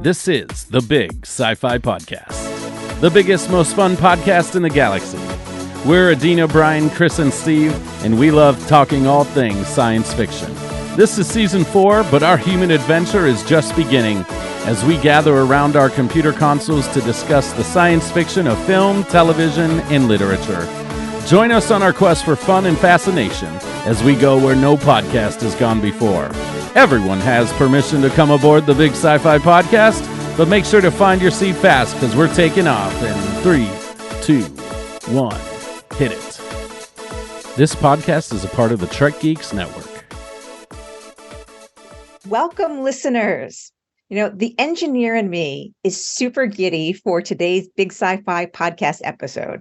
This is the Big Sci-Fi Podcast, the biggest, most fun podcast in the galaxy. We're Adeena, Brian, Chris, and Steve, and we love talking all things science fiction. This is Season 4, but our human adventure is just beginning as we gather around our computer consoles to discuss the science fiction of film, television, and literature. Join us on our quest for fun and fascination as we go where no podcast has gone before. Everyone has permission to come aboard the Big Sci-Fi Podcast, but make sure to find your seat fast because we're taking off in 3, 2, 1. Hit it. This podcast is a part of the Trek Geeks Network. Welcome, listeners. You know, the engineer in me is super giddy for today's Big Sci-Fi Podcast episode.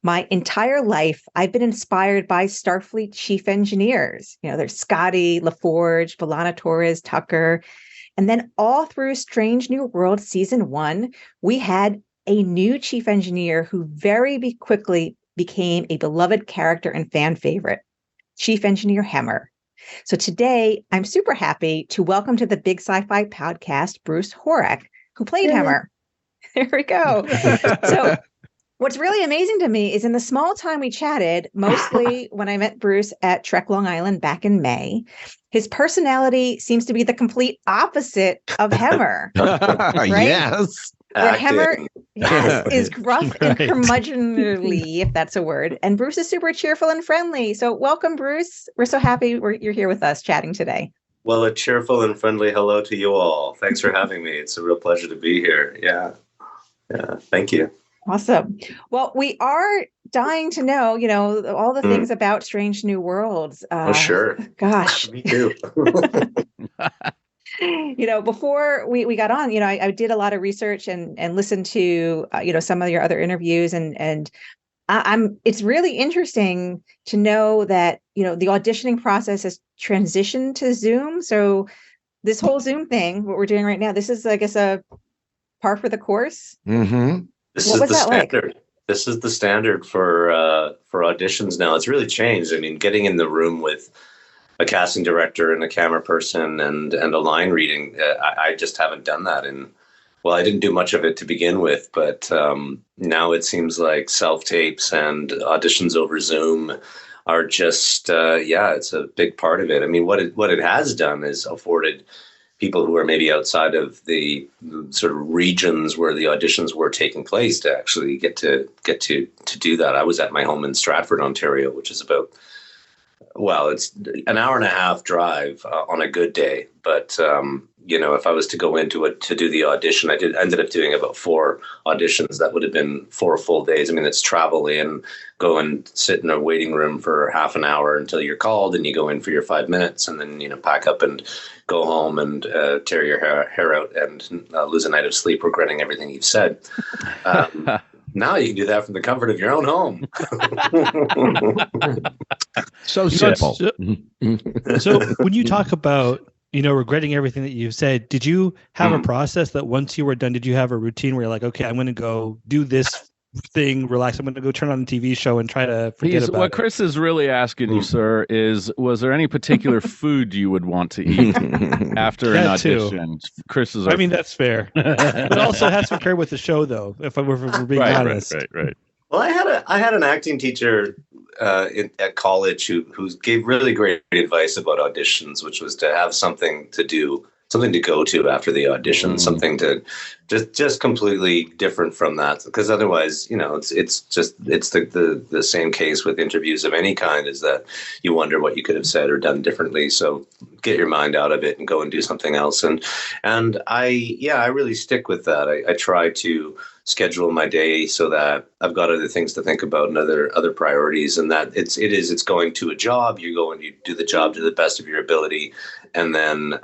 My entire life, I've been inspired by Starfleet chief engineers. You know, there's Scotty, LaForge, B'Elanna Torres, Tucker. And then all through Strange New World Season 1, we had a new chief engineer who very quickly became a beloved character and fan favorite, Chief Engineer Hemmer. So today, I'm super happy to welcome to the Big Sci-Fi Podcast, Bruce Horak, who played Hemmer. There we go. So what's really amazing to me is in the small time we chatted, mostly when I met Bruce at Trek Long Island back in May, his personality seems to be the complete opposite of Hemmer. Right? Yes. Where Hemmer is gruff and curmudgeonly, if that's a word. And Bruce is super cheerful and friendly. So welcome, Bruce. We're so happy you're here with us chatting today. Well, a cheerful and friendly hello to you all. Thanks for having me. It's a real pleasure to be here. Yeah. Thank you. Awesome. Well, we are dying to know, all the things about Strange New Worlds. Oh, sure. Gosh. Me too. Before we got on, I did a lot of research and listened to, some of your other interviews and it's really interesting to know that, the auditioning process has transitioned to Zoom. So this whole Zoom thing, what we're doing right now, this is, I guess, a par for the course. Mm-hmm. This is the standard. This is the standard for auditions now. It's really changed. I mean, getting in the room with a casting director and a camera person and a line reading, I just haven't done that. I didn't do much of it to begin with, but now it seems like self-tapes and auditions over Zoom are just, it's a big part of it. I mean, what it has done is afforded people who are maybe outside of the sort of regions where the auditions were taking place to actually get to do that. I was at my home in Stratford, Ontario, which is about, it's an hour and a half drive on a good day. But, if I was to go into it to do the audition, I ended up doing about 4 auditions. That would have been 4 full days. I mean, it's travel in, go and sit in a waiting room for half an hour until you're called, and you go in for your 5 minutes and then, pack up and go home and tear your hair out and lose a night of sleep regretting everything you've said. Now you can do that from the comfort of your own home. So simple. So when you talk about, regretting everything that you've said, did you have a process that once you were done, did you have a routine where you're like, okay, I'm going to go do this thing, relax, I'm going to go turn on a TV show and try to forget about what Chris is really asking you, sir, is was there any particular food you would want to eat after an audition? Chris is that's fair. But also it has to pair with the show, though, if we're being honest. Right. Well, I had an acting teacher at college who gave really great advice about auditions, which was to have something to do, something to go to after the audition, something to just completely different from that. Because otherwise, it's the same case with interviews of any kind, is that you wonder what you could have said or done differently. So get your mind out of it and go and do something else. And I really stick with that. I try to schedule my day so that I've got other things to think about and other priorities, and that it's going to a job. You're going to do the job to the best of your ability, and then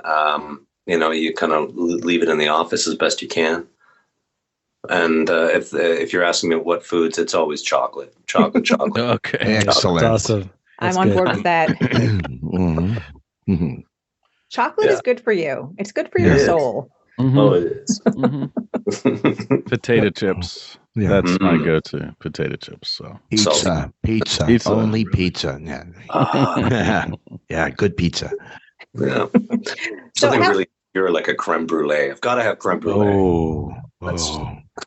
you kind of leave it in the office as best you can. And if you're asking me what foods, it's always chocolate. Okay, excellent. That's awesome. I'm on board with that. Mm-hmm. Chocolate is good for you. It's good for your soul. Mm-hmm. Oh, it is. Mm-hmm. Potato chips. Yeah. That's my go-to. Potato chips. So Pizza. Only pizza. Yeah. Yeah, good pizza. Yeah. Something really You're like a creme brulee. I've got to have creme brulee.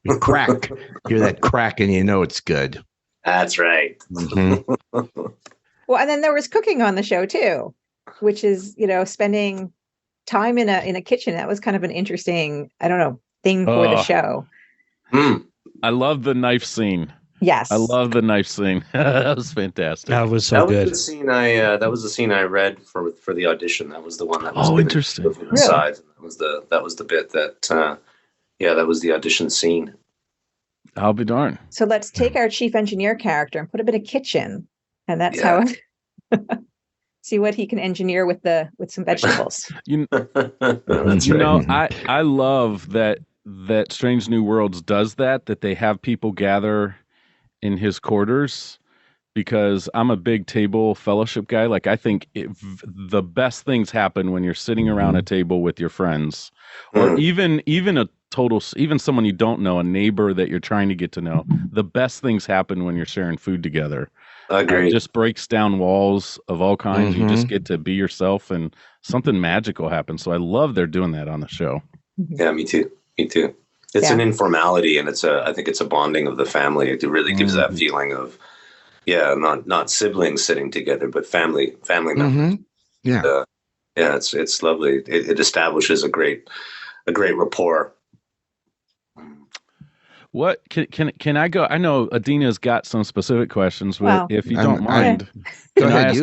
You crack. Hear that crack, and you know it's good. That's right. Mhm. Well, and then there was cooking on the show too, which is, spending time in a kitchen. That was kind of an interesting, I don't know, thing for the show. I love the knife scene. Yes. I love the knife scene. That was fantastic. That was so good. Was the scene that was the scene I read for the audition. That was the one that was interesting. Really? That was the bit that that was the audition scene. I'll be darned. So let's take our chief engineer character and put him in a kitchen, and that's how see what he can engineer with some vegetables. I love that Strange New Worlds does that they have people gather in his quarters, because I'm a big table fellowship guy. Like, I think the best things happen when you're sitting around a table with your friends, or even someone you don't know, a neighbor that you're trying to get to know. The best things happen when you're sharing food together. I agree. It just breaks down walls of all kinds. You just get to be yourself, and something magical happens. So I love they're doing that on the show. Yeah, me too. It's an informality, and I think it's a bonding of the family. It really gives that feeling of, not siblings sitting together, but family members. It's lovely. It establishes a great rapport. What can I go? I know Adeena's got some specific questions, but if you don't mind, go ahead.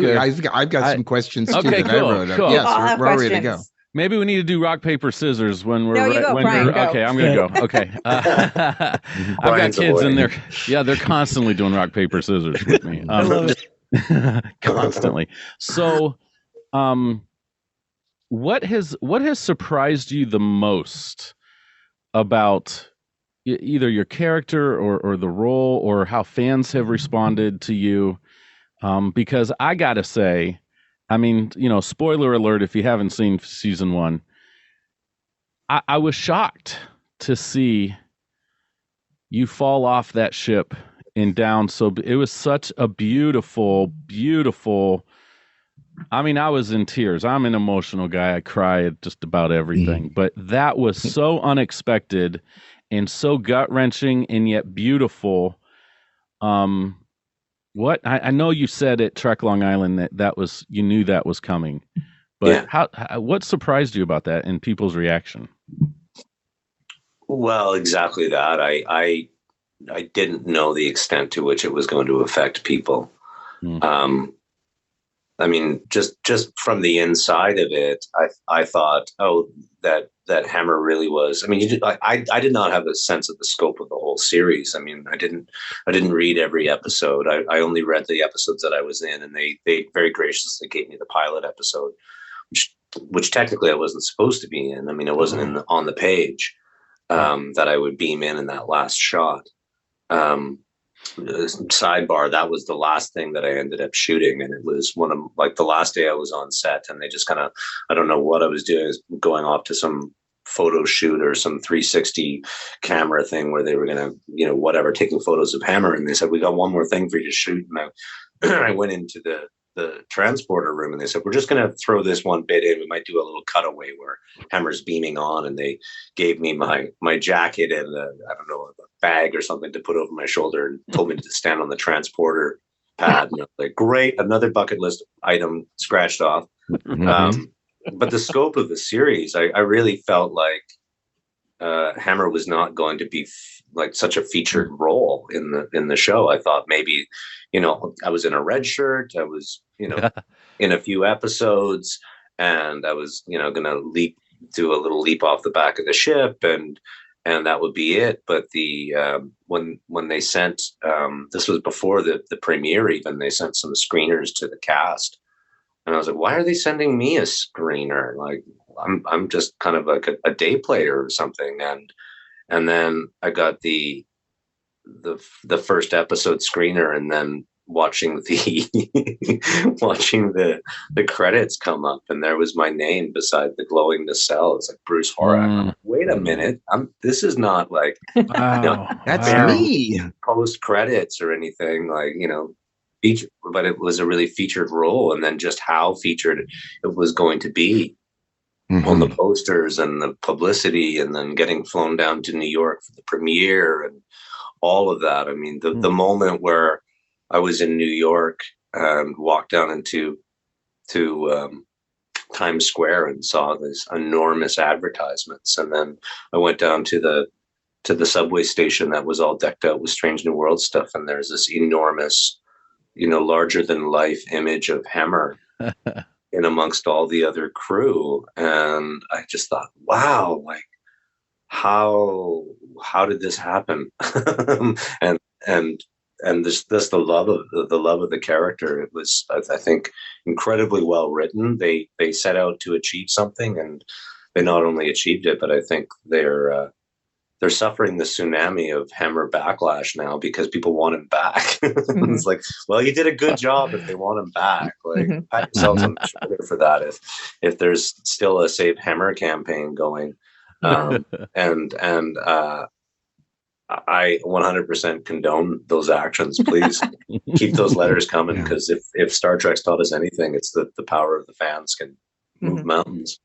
I've got some questions too that I wrote up. Cool. Yes, we're ready to go. Maybe we need to do rock, paper, scissors when we're Brian, go. Okay, I'm gonna go. Okay. I've got kids in there. Yeah, they're constantly doing rock, paper, scissors with me. I love it. Constantly. So, what has surprised you the most about either your character or the role, or how fans have responded to you? Because I gotta say, I mean, spoiler alert if you haven't seen season 1, I was shocked to see you fall off that ship and down. So it was such a beautiful, beautiful. I mean, I was in tears. I'm an emotional guy. I cry at just about everything. But that was so unexpected and so gut-wrenching and yet beautiful. What I know you said at Trek Long Island that was, you knew that was coming, but what surprised you about that and people's reaction? Well, exactly that. I didn't know the extent to which it was going to affect people. I mean, just from the inside of it, I thought, that Hammer really was. I mean, I did not have a sense of the scope of the whole series. I mean, I didn't read every episode. I only read the episodes that I was in, and they very graciously gave me the pilot episode, which technically I wasn't supposed to be in. I mean, it wasn't on the page that I would beam in that last shot. Sidebar, that was the last thing that I ended up shooting, and it was one of the last day I was on set, and they just kind of, I don't know what I was doing, is going off to some photo shoot or some 360 camera thing where they were gonna, taking photos of Hammer, and they said, we got one more thing for you to shoot, and I went into the transporter room, and they said, we're just going to throw this one bit in. We might do a little cutaway where Hammer's beaming on, and they gave me my jacket and a bag or something to put over my shoulder, and told me to stand on the transporter pad. And like, great, another bucket list item scratched off. But the scope of the series, I really felt like Hammer was not going to be like such a featured role in the show. I thought maybe, I was in a red shirt. I was, in a few episodes, and I was, going to do a little leap off the back of the ship, and that would be it. But when they sent, this was before the premiere even, they sent some screeners to the cast, and I was like, why are they sending me a screener? Like, I'm just kind of like a day player or something. And then I got the first episode screener, and then watching the credits come up, and there was my name beside the glowing nacelle. It's like Bruce Horak. I'm like, wait a minute, this is not like that's me post credits or anything, like, feature, but it was a really featured role, and then just how featured it was going to be. on the posters and the publicity, and then getting flown down to New York for the premiere and all of that. I mean, the moment where I was in New York and walked down into Times Square and saw this enormous advertisements, and then I went down to the subway station that was all decked out with Strange New World stuff, and there's this enormous, larger than life image of Hammer in amongst all the other crew, and I just thought, wow, like how did this happen? and this the love of the character. It was, I think, incredibly well written. They set out to achieve something, and they not only achieved it, but I think they're suffering the tsunami of Hammer backlash now because people want him back. It's like, well, you did a good job if they want him back. Like, pat yourselves on the shoulder for that. If there's still a Save Hammer campaign going, and I 100% condone those actions. Please keep those letters coming, because if Star Trek's taught us anything, it's that the power of the fans can move mountains.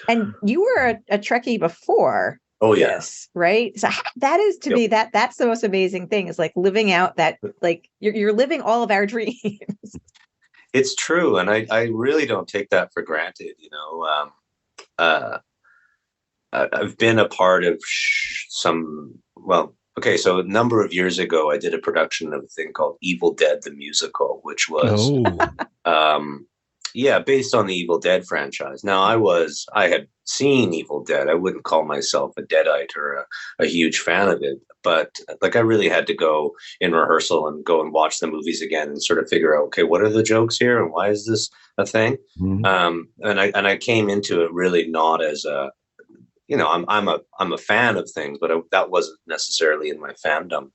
And you were a Trekkie before. Oh yes, right. So that is to me that's the most amazing thing, is like living out that, like you're living all of our dreams. It's true, and I really don't take that for granted. I've been a part of so a number of years ago, I did a production of a thing called Evil Dead the Musical, which was based on the Evil Dead franchise. Now, I had seen Evil Dead. I wouldn't call myself a Deadite or a huge fan of it, but like I really had to go in rehearsal and go and watch the movies again and sort of figure out, okay, what are the jokes here and why is this a thing? And I came into it really not as a, I'm a fan of things, but that wasn't necessarily in my fandom.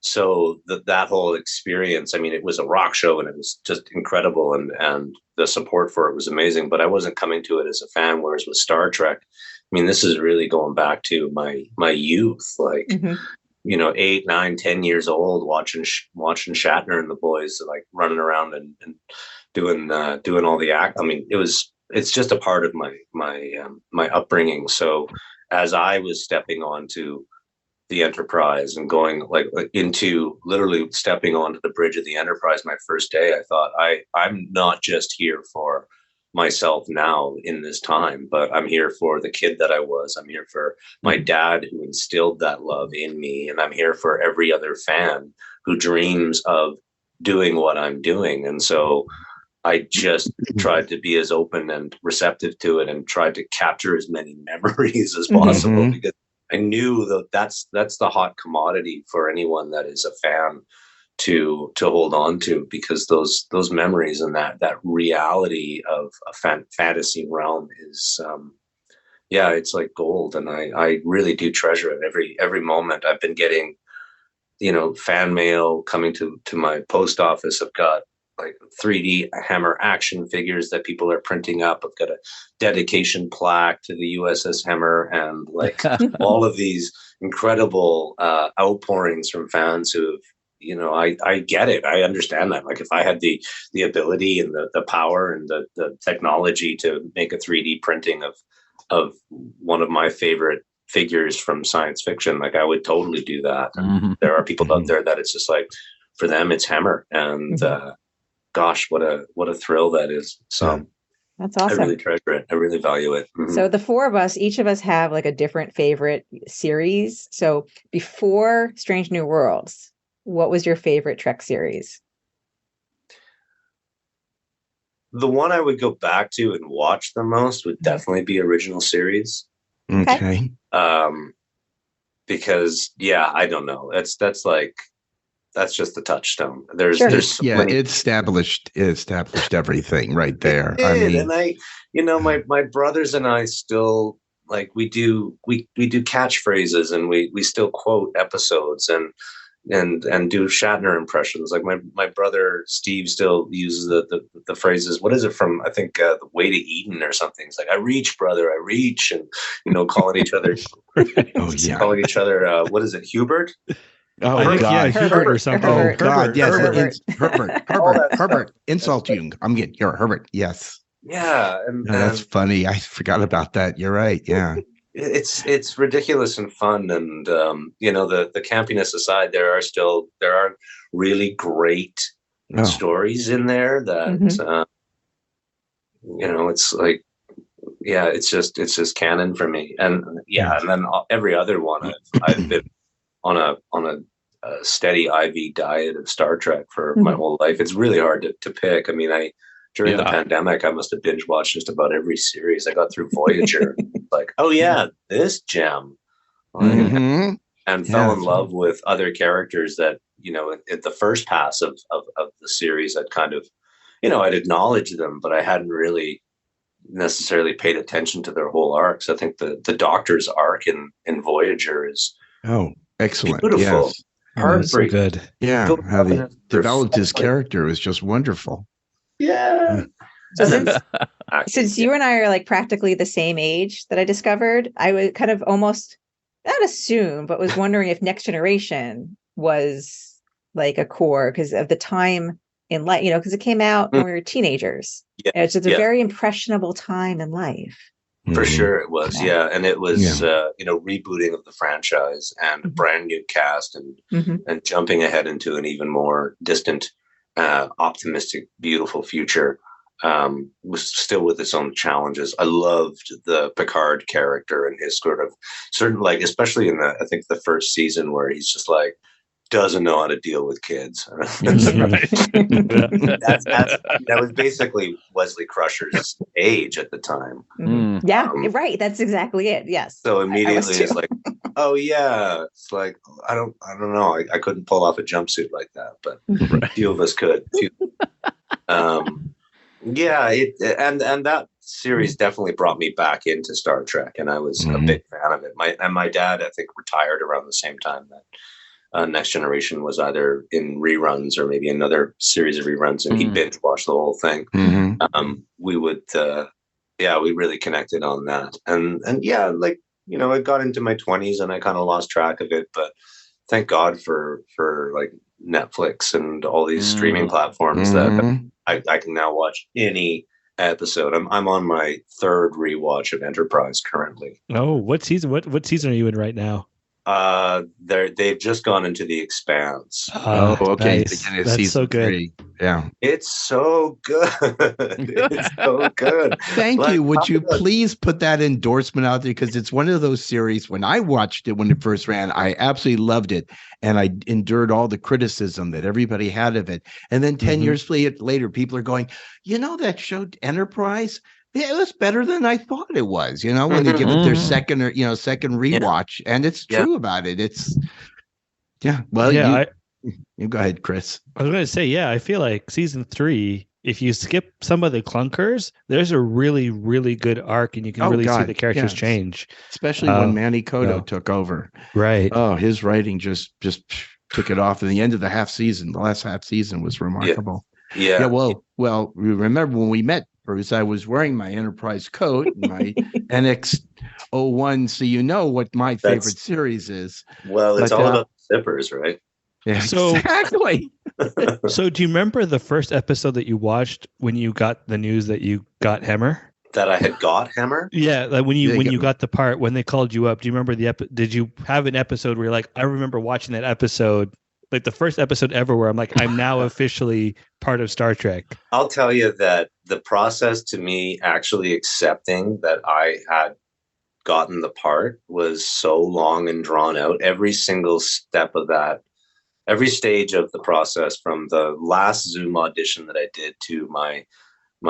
So that whole experience, I mean, it was a rock show and it was just incredible, and the support for it was amazing, but I wasn't coming to it as a fan. Whereas with Star Trek, I mean, this is really going back to my youth, like, 8, 9, 10 years old, watching Shatner and the boys like running around and doing all the act. I mean, it's just a part of my upbringing. So as I was stepping onto the Enterprise and going like into literally stepping onto the bridge of the Enterprise my first day, I thought, I'm not just here for myself now in this time, but I'm here for the kid that I was. I'm here for my dad who instilled that love in me, and I'm here for every other fan who dreams of doing what I'm doing. And so I just tried to be as open and receptive to it and tried to capture as many memories as possible, because I knew that's the hot commodity for anyone that is a fan to hold on to, because those memories and that reality of a fantasy realm is it's like gold, and I really do treasure it every moment. I've been getting fan mail coming to my post office. I've got like 3D Hammer action figures that people are printing up. I've got a dedication plaque to the USS Hammer, and like all of these incredible outpourings from fans who have, I get it. I understand that. Like if I had the ability and the power and the technology to make a 3D printing of one of my favorite figures from science fiction, like I would totally do that. And there are people out there that it's just like, for them, it's Hammer. And, gosh, what a thrill that is. So that's awesome. I really treasure it. I really value it. So the four of us, each of us have like a different favorite series. So before Strange New Worlds, what was your favorite Trek series? The one I would go back to and watch the most would definitely be original series. Okay. Because I don't know. That's just the touchstone. There's it established everything right there. My brothers and I still like we do catchphrases, and we still quote episodes and do Shatner impressions. Like my brother Steve still uses the phrases. What is it from? I think The Way to Eden or something. It's like, I reach, brother, I reach, and calling each other. Calling each other. What is it, Hubert? Oh God, Herbert or something. Oh God, yes, Herbert. Insult you. I'm getting your Herbert. Yes. Yeah, No, that's funny. I forgot about that. You're right. Yeah. it's ridiculous and fun, and the campiness aside, there are really great stories in there that it's like, yeah, it's just canon for me. And and then every other one I've been on a steady IV diet of Star Trek for my whole life. It's really hard to pick. I mean, during the pandemic, I must have binge watched just about every series. I got through Voyager, like, oh yeah, this gem, and fell in love with other characters that, at the first pass of the series, I'd kind of, I'd acknowledged them, but I hadn't really necessarily paid attention to their whole arcs. I think the Doctor's arc in Voyager is excellent, beautiful, so good. Yeah, how he developed his character was just wonderful. Yeah. Since you and I are like practically the same age that I discovered, I would kind of almost not assume, but was wondering if Next Generation was like a core because of the time in life, because it came out when we were teenagers. Yeah. And it's just a very impressionable time in life. For sure it was. Yeah. And it was, rebooting of the franchise and a brand new cast and jumping ahead into an even more distant, optimistic, beautiful future, was still with its own challenges. I loved the Picard character and his sort of certain, like, especially in I think the first season where he's just like, doesn't know how to deal with kids. That was basically Wesley Crusher's age at the time. Yeah, right. That's exactly it. Yes. So immediately it's like, oh yeah, it's like, I don't know. I couldn't pull off a jumpsuit like that, but a few of us could. And that series definitely brought me back into Star Trek, and I was a big fan of it. My dad, I think, retired around the same time that Next Generation was either in reruns or maybe another series of reruns, and he binge watched the whole thing. We would, we really connected on that, and I got into my 20s and I kind of lost track of it, but thank God for like Netflix and all these streaming platforms that I can now watch any episode. I'm on my third rewatch of Enterprise currently. Oh, what season? What season are you in right now? They've just gone into The Expanse. Okay. Nice. That's so good. 3. Yeah. It's so good. It's so good. Thank you. Would you please put that endorsement out there? Because it's one of those series, when I watched it when it first ran, I absolutely loved it. And I endured all the criticism that everybody had of it. And then 10 years later, people are going, that show Enterprise? Yeah, it was better than I thought it was, when they give it their second rewatch. And it's true about it. It's, well, you go ahead, Chris. I was going to say, I feel like season 3, if you skip some of the clunkers, there's a really, really good arc, and you can see the characters change. Especially when Manny Koto took over. Right. Oh, his writing just took it off. And the end of the last half season was remarkable. Yeah. Well, remember when we met, Bruce, I was wearing my Enterprise coat, my NX-01, so what my favorite series is. Well, it's all about zippers, right? Yeah, exactly. So do you remember the first episode that you watched when you got the news that you got Hemmer? That I had got Hemmer? Yeah, like when you got the part, when they called you up, do you remember did you have an episode where you're like, I remember watching that episode, like the first episode ever where I'm like, I'm now officially part of Star Trek? I'll tell you that the process to me actually accepting that I had gotten the part was so long and drawn out. Every single step of that, every stage of the process, from the last Zoom audition that I did to my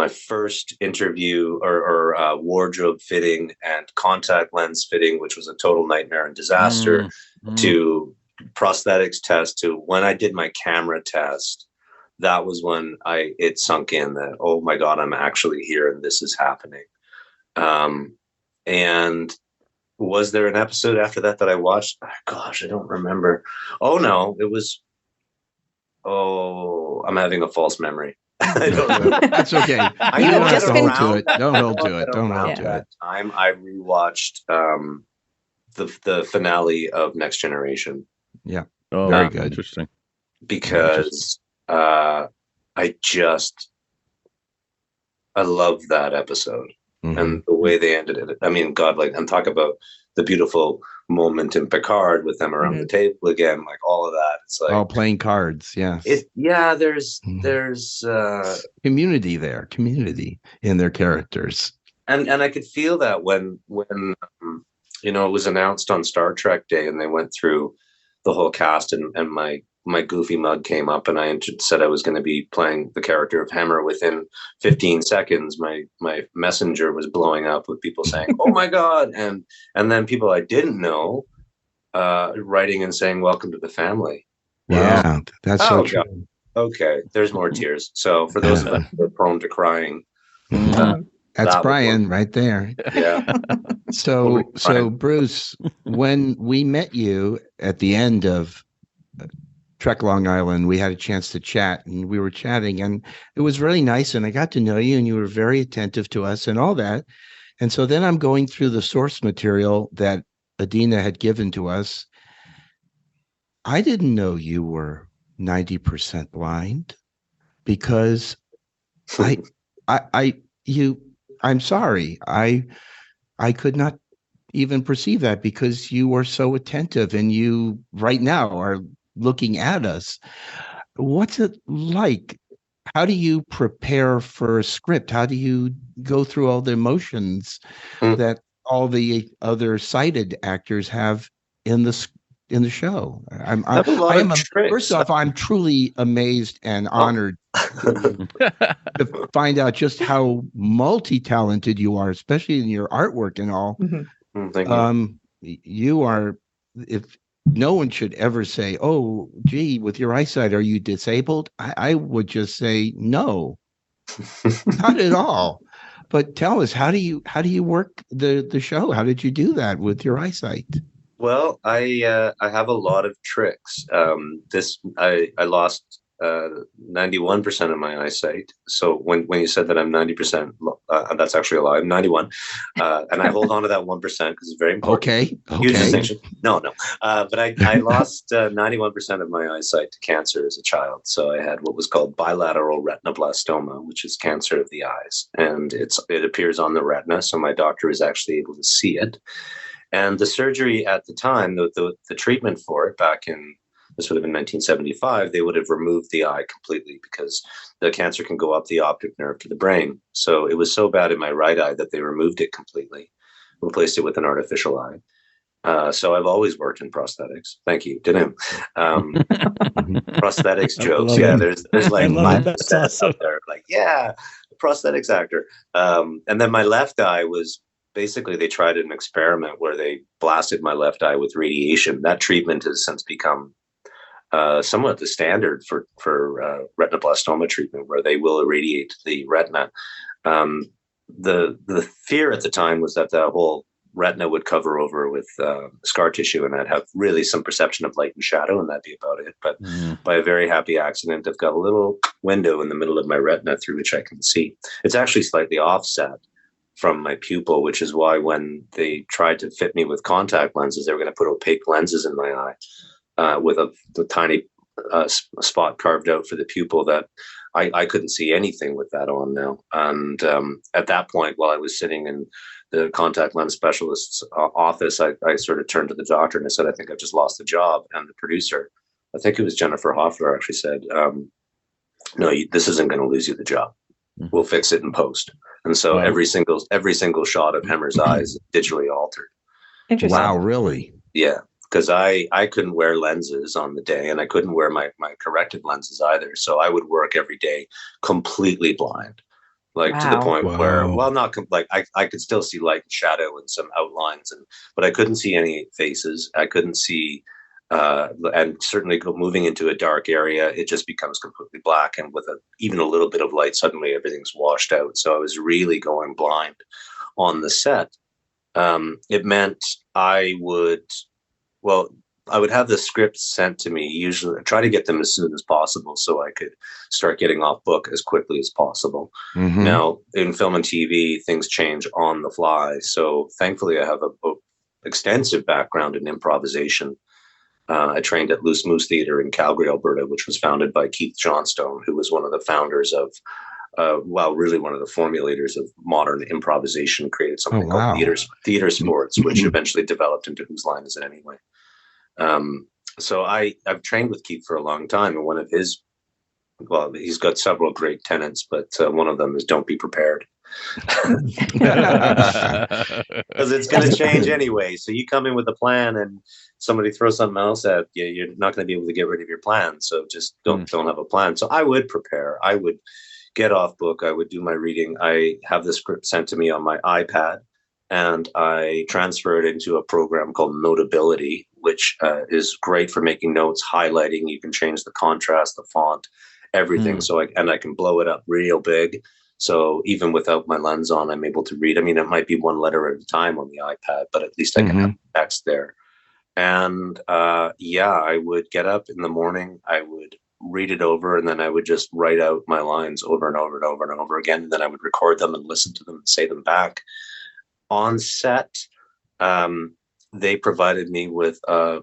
first interview or wardrobe fitting and contact lens fitting, which was a total nightmare and disaster, to prosthetics test, to when I did my camera test, that was when it sunk in that, oh my God, I'm actually here and this is happening. And was there an episode after that I watched? Oh, gosh, I don't remember. Oh no, it was. Oh, I'm having a false memory. I don't know. That's okay. You have just been to it. Don't hold to it. Don't hold to it. I rewatched the finale of Next Generation. Yeah. Oh, very good. Interesting. Because I I love that episode. Mhm. And the way they ended it. I mean, God, like I'm talking about the beautiful moment in Picard with them around the table again, like all of that. It's like all playing cards. Yes. There's community there, community in their characters. And I could feel that when it was announced on Star Trek Day and they went through the whole cast and my goofy mug came up and I said I was going to be playing the character of Hammer. Within 15 seconds, my messenger was blowing up with people saying, "Oh my God!" and then people I didn't know writing and saying, "Welcome to the family." Yeah, that's so true. God. Okay, there's more tears. So for those of us who are prone to crying, that's Brian right there. Yeah. So Bruce, when we met you at the end of Trek Long Island, we had a chance to chat and we were chatting and it was really nice. And I got to know you and you were very attentive to us and all that. And so then I'm going through the source material that Adeena had given to us. I didn't know you were 90% blind because I'm sorry. I could not even perceive that because you are so attentive and you right now are looking at us. What's it like? How do you prepare for a script? How do you go through all the emotions that all the other sighted actors have in the show? First off, I'm truly amazed and honored to find out just how multi-talented you are, especially in your artwork and all. Thank you. You are, if no one should ever say, "Oh, gee, with your eyesight, are you disabled?" I would just say, no, not at all. But tell us, how do you work the show? How did you do that with your eyesight? Well, I have a lot of tricks. I lost 91% of my eyesight. So when you said that I'm 90%, that's actually a lie. I'm 91, and I hold on to that 1% because it's very important. Okay. Huge distinction. No. But I lost 91% of my eyesight to cancer as a child. So I had what was called bilateral retinoblastoma, which is cancer of the eyes, and it appears on the retina. So my doctor is actually able to see it. And the surgery at the time, the treatment for it back in, this would have been 1975, they would have removed the eye completely because the cancer can go up the optic nerve to the brain. So it was so bad in my right eye that they removed it completely, replaced it with an artificial eye. So I've always worked in prosthetics. Thank you. Prosthetics jokes. Yeah, there's like 5% out there. Like, yeah, prosthetics actor. And then my left eye was, basically, they tried an experiment where they blasted my left eye with radiation. That treatment has since become somewhat the standard for retinoblastoma treatment, where they will irradiate the retina. The fear at the time was that the whole retina would cover over with scar tissue, and I'd have really some perception of light and shadow, and that'd be about it. But by a very happy accident, I've got a little window in the middle of my retina through which I can see. It's actually slightly offset from my pupil, which is why when they tried to fit me with contact lenses, they were going to put opaque lenses in my eye with a tiny spot carved out for the pupil that I couldn't see anything with that on now. And at that point, while I was sitting in the contact lens specialist's office, I sort of turned to the doctor and I said, "I think I've just lost the job." And the producer, I think it was Jennifer Hoffler, actually said, "No, this isn't going to lose you the job. We'll fix it in post." And so every single shot of Hemmer's eyes is digitally altered. Interesting. Wow, really? Yeah, because I couldn't wear lenses on the day, and I couldn't wear my corrected lenses either. So I would work every day completely blind, like to the point where, well, not like I could still see light and shadow and some outlines, but I couldn't see any faces. I couldn't see. And certainly moving into a dark area, it just becomes completely black. And with even a little bit of light, suddenly everything's washed out. So I was really going blind on the set. It meant I would have the scripts sent to me. Usually I try to get them as soon as possible so I could start getting off book as quickly as possible. Now, in film and TV, things change on the fly. So thankfully I have a extensive background in improvisation. I trained at Loose Moose Theatre in Calgary, Alberta, which was founded by Keith Johnstone, who was one of the founders of really one of the formulators of modern improvisation, created something wow. called theater sports, which eventually developed into Whose Line Is It Anyway? So I've trained with Keith for a long time, and one of his, well, he's got several great tenets, but one of them is don't be prepared. Because it's going to change anyway. So you come in with a plan and somebody throws something else at you, you're not going to be able to get rid of your plan. So just don't have a plan. So I would prepare. I would get off book. I would do my reading. I have the script sent to me on my iPad, and I transfer it into a program called Notability, which is great for making notes, highlighting. You can change the contrast, the font, everything. So I can blow it up real big. So even without my lens on, I'm able to read. I mean, it might be one letter at a time on the iPad, but at least I can have text there. And I would get up in the morning, I would read it over, and then I would just write out my lines over and over and over and over again. And then I would record them and listen to them and say them back. On set, they provided me with a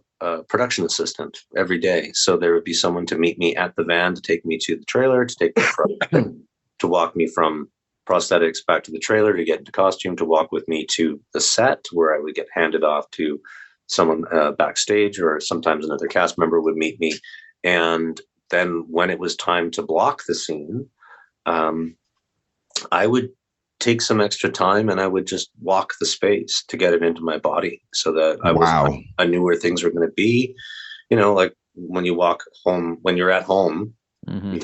production assistant every day. So there would be someone to meet me at the van, to take me to the trailer, to take me from to walk me from prosthetics back to the trailer, to get into costume, to walk with me to the set, where I would get handed off to someone backstage, or sometimes another cast member would meet me. And then when it was time to block the scene, I would take some extra time and I would just walk the space to get it into my body, so that I knew where things were going to be. You know, like when you walk home, when you're at home,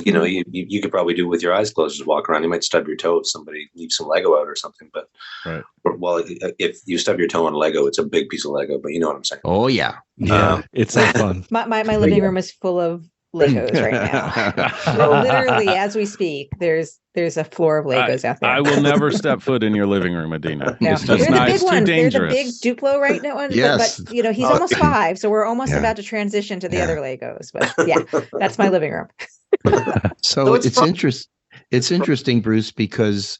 you know, you could probably do it with your eyes closed, just walk around. You might stub your toe if somebody leaves some Lego out or something, but well, if you stub your toe on Lego, it's a big piece of Lego, but you know what I'm saying? Oh yeah. It's so fun. My living room is full of Legos right now. Literally, as we speak, there's a floor of Legos out there. I will never step foot in your living room, Adeena. No. It's just not. It's too dangerous. They're the big Duplo right now. Yes. But you know, he's almost 5, so we're almost about to transition to the other Legos. But yeah, that's my living room. So it's interesting, Bruce, because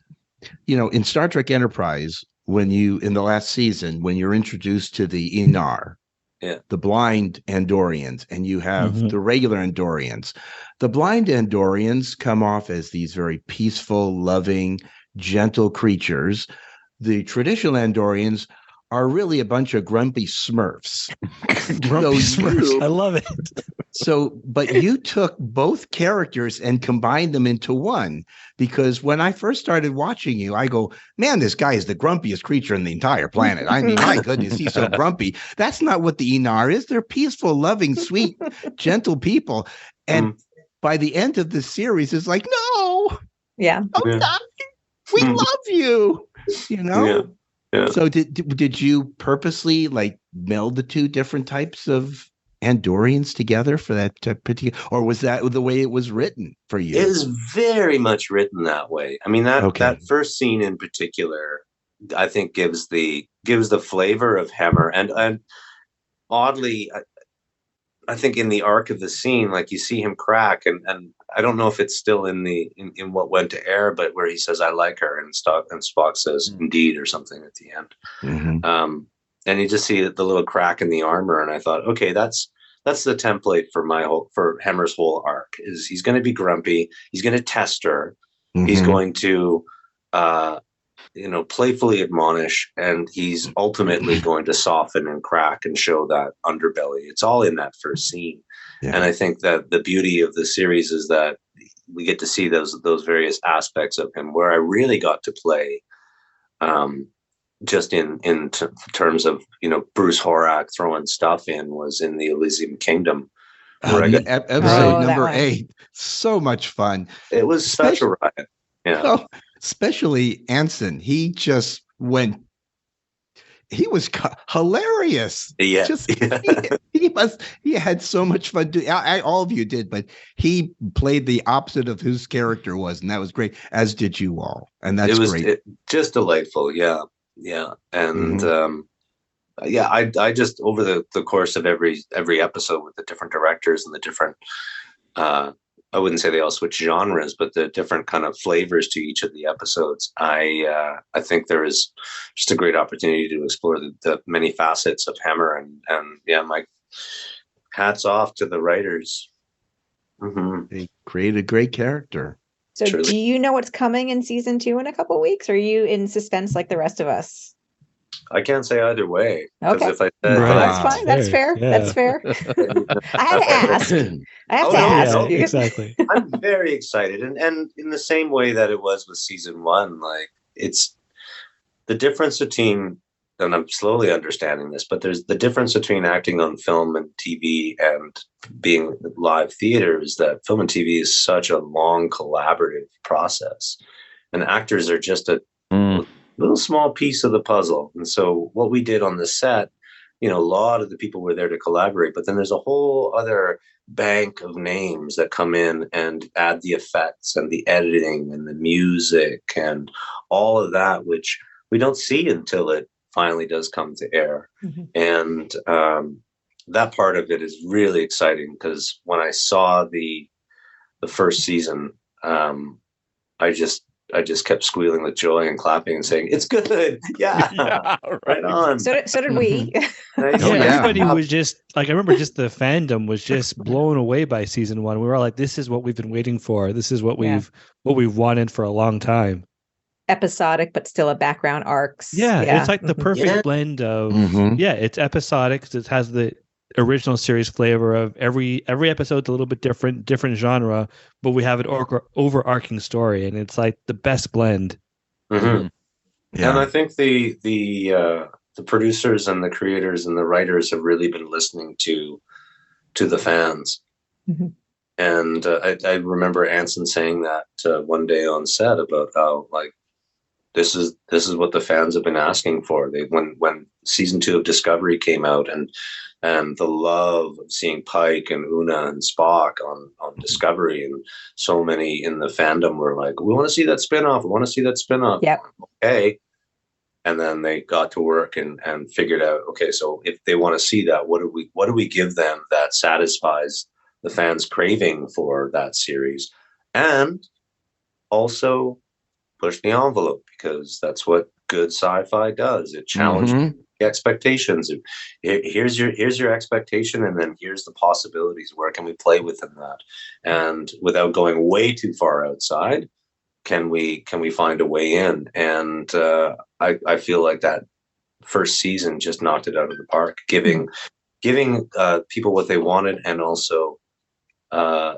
you know, in Star Trek Enterprise, when you in the last season, when you're introduced to the Enar, the blind Andorians, and you have the regular Andorians. The blind Andorians come off as these very peaceful, loving, gentle creatures. The traditional Andorians are really a bunch of grumpy Smurfs. Smurfs. I love it. So, but you took both characters and combined them into one, because when I first started watching you, I go, man, this guy is the grumpiest creature on the entire planet. I mean, my goodness, he's so grumpy. That's not what the Enar is. They're peaceful, loving, sweet, gentle people. And by the end of the series, it's like, no, we love you, you know? Yeah. So did you purposely like meld the two different types of Andorians together for that particular, or was that the way it was written for you? It is very much written that way. I mean, that first scene in particular, I think gives the flavor of Hemmer, and oddly, I think in the arc of the scene, like you see him crack, and I don't know if it's still in what went to air, but where he says, "I like her," and Spock says, "Indeed," or something at the end. And you just see the little crack in the armor, and I thought, okay, that's the template for Hemmer's whole arc. Is he's going to be grumpy, he's going to test her, he's going to playfully admonish, and he's ultimately going to soften and crack and show that underbelly. It's all in that first scene. And I think that the beauty of the series is that we get to see those various aspects of him, where I really got to play just in terms of, Bruce Horak throwing stuff in, was in the Elysium Kingdom. Where I got episode number 8. So much fun. It was such a ride. Yeah. So, especially Anson. He just went. He was hilarious. Yeah. He had so much fun. All of you did, but he played the opposite of whose character was, and that was great, as did you all. And that's great. Just delightful. Yeah. Yeah. And I just, over the course of every episode with the different directors and the different I wouldn't say they all switch genres, but the different kind of flavors to each of the episodes. I think there is just a great opportunity to explore the many facets of Hemmer, and my hats off to the writers. They created a great character. So Truly. do you know what's coming in season 2 in a couple of weeks? Or are you in suspense like the rest of us? I can't say either way. Because Okay. if I said Right. That's fine. That's fair. Yeah. That's fair. I had to ask. I have Oh, to no, ask. no. because- Exactly. I'm very excited, and in the same way that it was with season 1, like it's the difference between, and I'm slowly understanding this, but there's the difference between acting on film and TV and being live theater is that film and TV is such a long collaborative process, and actors are just a little small piece of the puzzle. And so what we did on the set, a lot of the people were there to collaborate, but then there's a whole other bank of names that come in and add the effects and the editing and the music and all of that, which we don't see until it finally does come to air. Mhm. And that part of it is really exciting, because when I saw the first season, I just kept squealing with joy and clapping and saying, "It's good, yeah, right on." So did we. Yeah, yeah. everybody was just like, I remember just the fandom was just blown away by season 1. We were all like, this is what we've been waiting for. This is what Yeah. we've wanted for a long time. Episodic, but still a background arcs. Yeah, it's like the Mhm. perfect Yeah. blend of Mhm. it's episodic 'cause it has the original series flavor of every episode's a little bit different genre, but we have an overarching story, and it's like the best blend. Mhm. Yeah. And I think the producers and the creators and the writers have really been listening to the fans. Mhm. And I remember Anson saying that one day on set about how, like, this is what the fans have been asking for. When season 2 of Discovery came out, and the love of seeing Pike and Una and Spock on Discovery, and so many in the fandom were like, "We want to see that spinoff. We want to see that spinoff." Yep. Okay. And then they got to work and figured out, okay, so if they want to see that, what do we give them that satisfies the fans' craving for that series, and also push the envelope, because that's what good sci-fi does. It challenges Mhm. the expectations. Here's your expectation, and then here's the possibilities. Where can we play within that? And without going way too far outside, can we find a way in? And I feel like that first season just knocked it out of the park, giving people what they wanted, and also I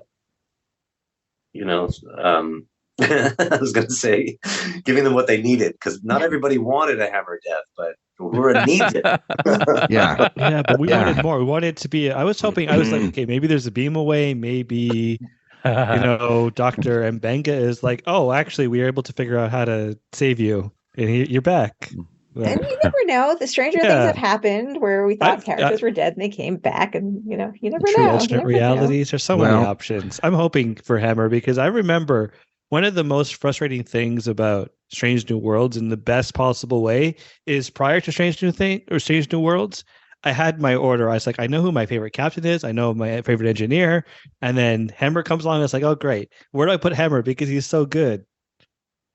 was going to say giving them what they needed, because not everybody wanted a hammer death, but Uhura needs it. Yeah. Yeah, but we Yeah. wanted more. We wanted it to be. I was hoping. I was like, okay, maybe there's a beam away. Maybe Dr. Mbenga is like, oh, actually, we were able to figure out how to save you, and you're back. And you never know. The stranger things Yeah. have happened where we thought I've- characters were dead and they came back, and you never True know. You alternate never know. realities. There's so many Well- options. I'm hoping for Hammer, because I remember one of the most frustrating things about Strange New Worlds in the best possible way is prior to Strange New Worlds, I had my order. I was like, I know who my favorite captain is. I know my favorite engineer. And then Hammer comes along. It's like, oh, great. Where do I put Hammer? Because he's so good.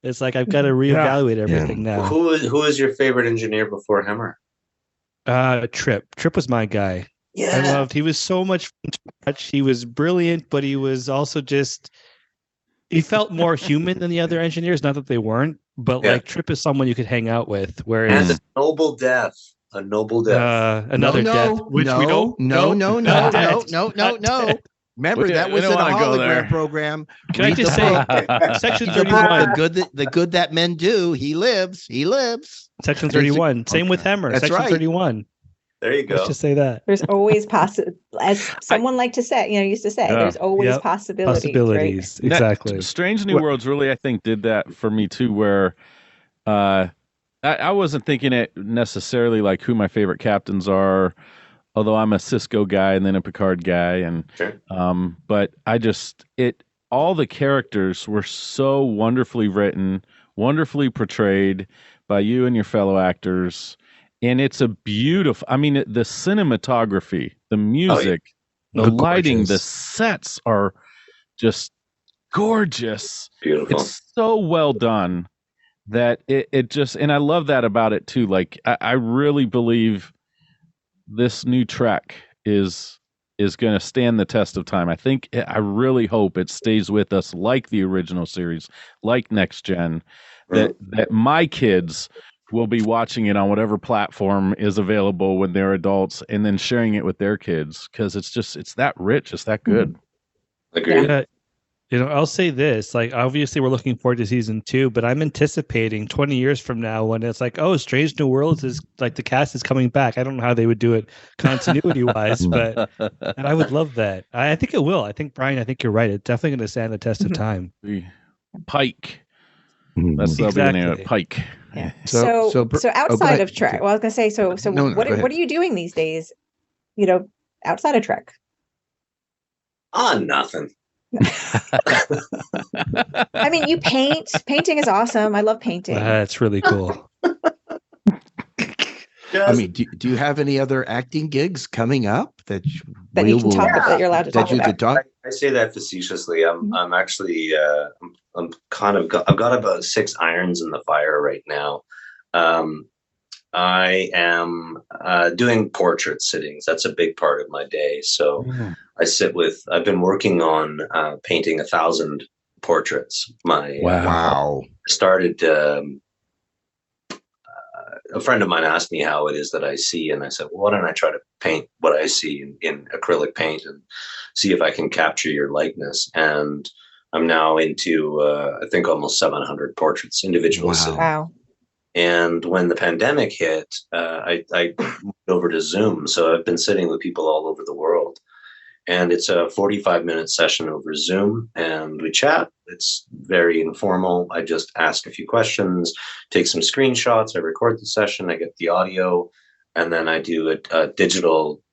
It's like, I've got to reevaluate everything now. Who is your favorite engineer before Hammer? Trip. Trip was my guy. Yeah. I loved. He was so much fun to watch. He was brilliant, but he was also just. He felt more human than the other engineers. Not that they weren't, but Yeah. like Trip is someone you could hang out with. Whereas And a noble death. another death, which we don't. No. Not dead. No. Remember, that was in a hologram program. Can I Read just the say, book. Section The book, 31. the good that men do. He lives. Section 31. Same with Hammer. That's Section right. 31. There you go. Let's just say that. There's always as someone liked to say, used to say, Yeah. there's always Yep. possibilities. Right? Possibilities. Exactly. Strange New Worlds really, I think, did that for me too, where I wasn't thinking it necessarily like who my favorite captains are, although I'm a Cisco guy and then a Picard guy, and Sure. but all the characters were so wonderfully written, wonderfully portrayed by you and your fellow actors, and it's a beautiful. I mean, the cinematography, the music, the lighting, the sets are just gorgeous. Beautiful. It's so well done that it just, and I love that about it too. Like I really believe this new Trek is is going to stand the test of time. I really hope it stays with us like the original series, like Next Gen, that my kids will be watching it on whatever platform is available when they're adults and then sharing it with their kids, because it's that rich, it's that good. Agreed. Yeah. I'll say this, like, obviously we're looking forward to season 2, but I'm anticipating 20 years from now when it's like, oh, Strange New Worlds is like the cast is coming back. I don't know how they would do it continuity wise, but and I would love that. I think it will. I think, Brian, I think you're right. It's definitely going to stand the test of time. Pike. That's the name of it, Pike. Yeah. So outside of Trek, well, I was going to say, what are you doing these days? Outside of Trek. Nothing. I mean, you paint. Painting is awesome. I love painting. That's really cool. I mean, do you have any other acting gigs coming up that you that you're allowed to talk about? I say that facetiously. I'm actually I've got about 6 irons in the fire right now. I am doing portrait sittings. That's a big part of my day. So I've been working on painting 1,000 portraits. Wow. Started, a friend of mine asked me how it is that I see. And I said, well, why don't I try to paint what I see in acrylic paint and see if I can capture your likeness. And I'm now into, I think, almost 700 portraits, individual sittings. Wow. And when the pandemic hit, I moved over to Zoom. So I've been sitting with people all over the world. And it's a 45-minute session over Zoom. And we chat. It's very informal. I just ask a few questions, take some screenshots. I record the session. I get the audio. And then I do a digital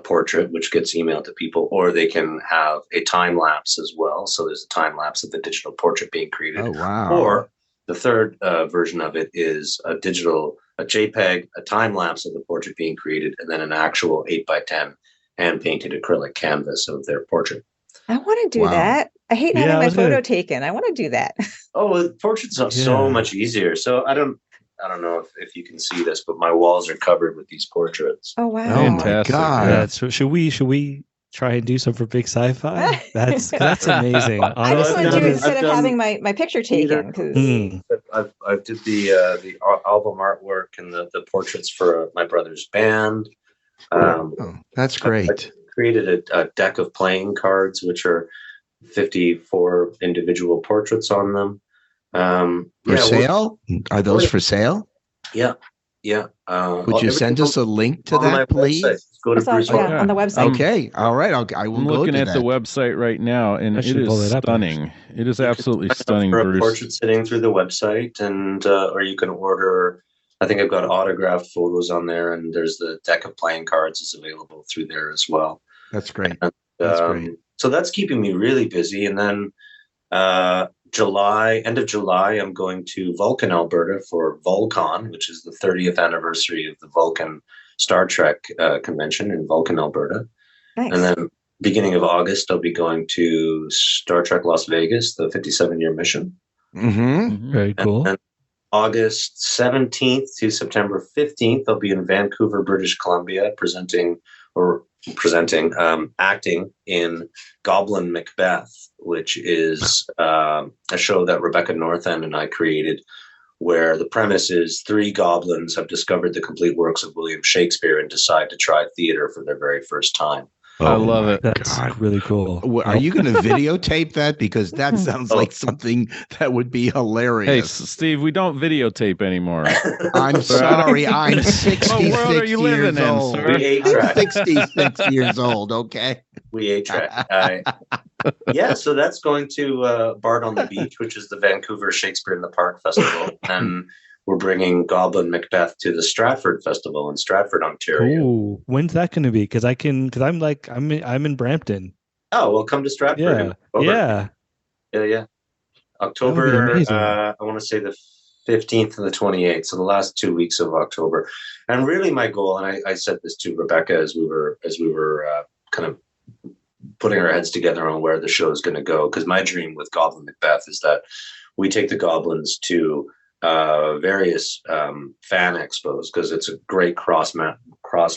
portrait, which gets emailed to people. Or they can have a time lapse as well. So there's a time lapse of the digital portrait being created. Oh, wow. Or the third version of it is a JPEG, a time lapse of the portrait being created, and then an actual 8x10 hand-painted acrylic canvas of their portrait. I want to do that. I hate having my photo taken. I want to do that. Oh, portraits are so much easier. So I don't know if you can see this, but my walls are covered with these portraits. Oh wow! Oh my God! Yeah, so should we try and do some for Big Sci-Fi? That's amazing. I just want to do it instead of having my picture taken. I did the album artwork and the portraits for my brother's band. That's great. I created a deck of playing cards, which are 54 individual portraits on them. For sale? Are those for sale? Yeah. Would you send us a link to that, please? Go to Bruce Horak. On the website. Okay. All right. I will I'm go looking to at that. the website right now, and it is stunning. It is absolutely stunning, for Bruce. a portrait sitting through the website, and or you can order. I think I've got autographed photos on there, and there's the deck of playing cards is available through there as well. That's great. And, That's great. So that's keeping me really busy. And then end of July, I'm going to Vulcan, Alberta for Vulcan, which is the 30th anniversary of the Vulcan Star Trek convention in Vulcan, Alberta. Nice. And then beginning of August, I'll be going to Star Trek Las Vegas, the 57-year mission. Mm-hmm. Very cool. And August 17th to September 15th, I'll be in Vancouver, British Columbia, acting in Goblin Macbeth, which is a show that Rebecca Northend and I created, where the premise is 3 goblins have discovered the complete works of William Shakespeare and decide to try theater for their very first time. I love it. That's really cool. Are you going to videotape that? Because that sounds like something that would be hilarious. Hey, Steve, we don't videotape anymore. I'm sorry. I'm 66 What world are you living years in, old. sir? We I'm 66 years old. Okay. We 8-track. So that's going to Bard on the Beach, which is the Vancouver Shakespeare in the Park Festival. And we're bringing Goblin Macbeth to the Stratford Festival in Stratford, Ontario. Ooh, when's that going to be? Because I'm in Brampton. Oh, well, come to Stratford. Yeah. October, I want to say the 15th and the 28th. So the last 2 weeks of October. And really my goal, and I said this to Rebecca as we were kind of putting our heads together on where the show is going to go. Because my dream with Goblin Macbeth is that we take the goblins to various fan expos, because it's a great cross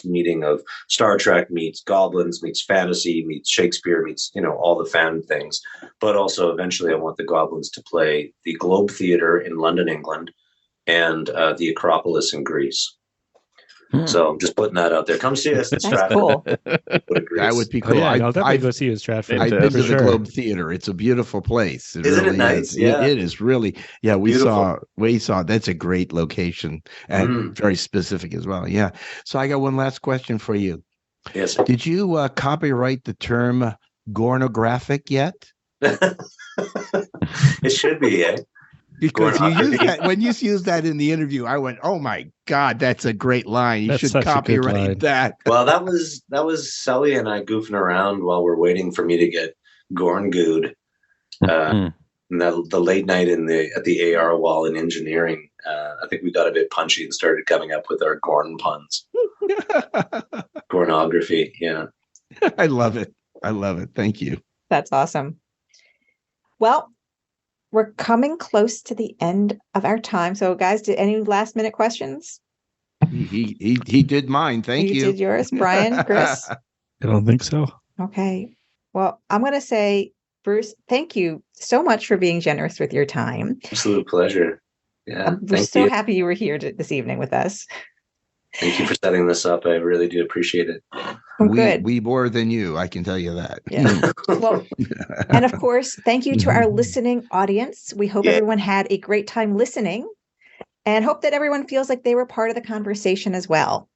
meeting of Star Trek meets Goblins meets fantasy meets Shakespeare meets, all the fan things. But also eventually I want the Goblins to play the Globe Theatre in London, England, and the Acropolis in Greece. So I'm just putting that out there. Come see us in Stratford. Cool. That would be cool. Yeah, I'll definitely go see you in Stratford. I've been to the sure. Globe Theater. It's a beautiful place. Isn't it nice? Yeah. It is really. Yeah, we Beautiful. saw. That's a great location and very specific as well. Yeah. So I got one last question for you. Yes, sir. Did you copyright the term gornographic yet? It should be, eh? Because you used that when you used that in the interview, I went, "Oh my God, that's a great line! You That's should such a good line. copyright that." Well, that was Sully and I goofing around while we're waiting for me to get Gorngooed. And the late night at the AR wall in engineering, I think we got a bit punchy and started coming up with our Gorn puns. Gornography, yeah. I love it. Thank you. That's awesome. Well, we're coming close to the end of our time. So, guys, did any last minute questions? He did mine. Thank you. You did yours, Brian, Chris. I don't think so. Okay. Well, I'm going to say, Bruce, thank you so much for being generous with your time. Absolute pleasure. Yeah. We're so happy you were here this evening with us. Thank you for setting this up. I really do appreciate it. Oh, good. We more than you, I can tell you that. Yeah. Well, and of course, thank you to our listening audience. We hope everyone had a great time listening and hope that everyone feels like they were part of the conversation as well.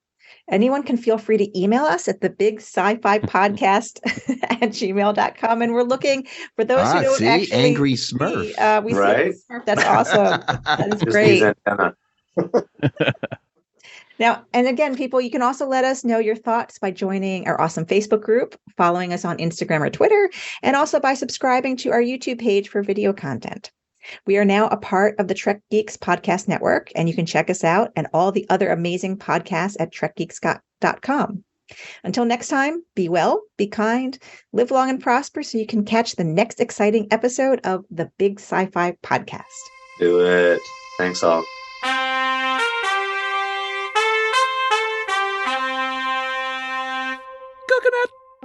Anyone can feel free to email us at the Big Sci-Fi Podcast at gmail.com. And we're looking for those who don't actually Angry Smurf. see, we Right? see Smurf. That's awesome. That is Just great. these antenna. Now, and again, people, you can also let us know your thoughts by joining our awesome Facebook group, following us on Instagram or Twitter, and also by subscribing to our YouTube page for video content. We are now a part of the Trek Geeks podcast network, and you can check us out and all the other amazing podcasts at trekgeeks.com. Until next time, be well, be kind, live long and prosper so you can catch the next exciting episode of the Big Sci-Fi Podcast. Do it. Thanks all.